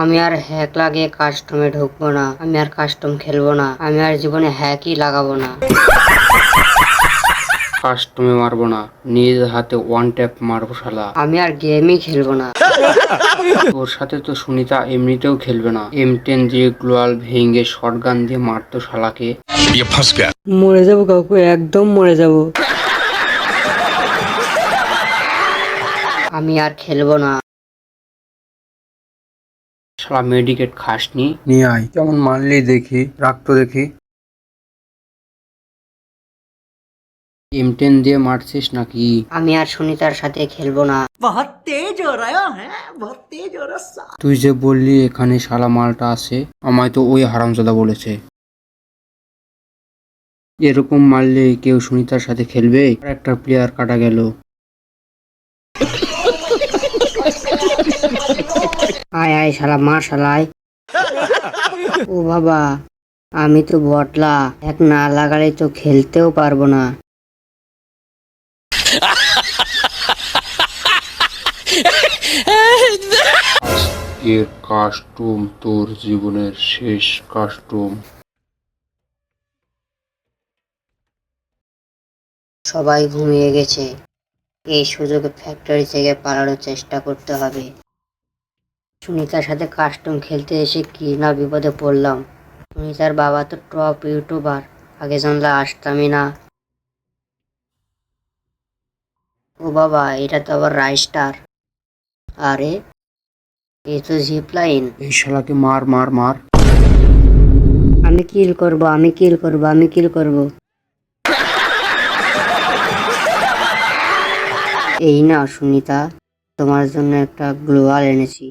আমি আর হ্যাক লাগিয়ে কাস্টমে ঢুকবো না, আমি আর কাস্টম খেলবো না, আমি আর জীবনে হ্যাকই লাগাবো না। কাস্টমে মারবো না, নিজ হাতে ওয়ান ট্যাপ মারবো শালা। আমি আর গেমই খেলবো না। ওর সাথে তো সুনিতা এমনিতেও খেলবে না। M10 দিয়ে গ্লোয়াল ভেঙে শটগান দিয়ে মারতো শালাকে। মরে যাবো কাকু, একদম মরে যাবো। আমি আর খেলবো না। শালা মেডিকেট খাসনি? নিয়ে আয়, কেমন মারলি দেখি, রাখতো দেখি। M10 দিয়ে মারছিস নাকি? আমি আর সুনিতার সাথে খেলবো না। তুই যে বললি এখানে শালা মালটা আছে, আমায় তো ওই হারামজাদা বলেছে। এরকম মারলে কেউ সুনিতার সাথে খেলবে? আর একটা প্লেয়ার কাটা গেল। আয় আয় শালা, মার শালায়। ও বাবা, আমি তো বটলা, এক না লাগালে তো খেলতেও পারবো না। এর কাস্টম তোর জীবনের শেষ কাস্টম। সবাই ঘুমিয়ে গেছে, এই সুযোগে ফ্যাক্টরি থেকে পালানোর চেষ্টা করতে হবে। সুনিতার সাথে কাস্টম খেলতে এসে কি না বিপদে পড়লাম। সুনিতার বাবা তো টপ ইউটিউবার, আগে জানলে আসতামই না। ও বাবা, এটা তো আবার রাইস্টার। আরে এ তো জিপ লাইন। এই শালাকে মার মার মার। আমি কিল করব, আমি কিল করব, আমি কিল করব। এই না সুনিতা, তোমার জন্য একটা গ্লোয়াল এনেছি।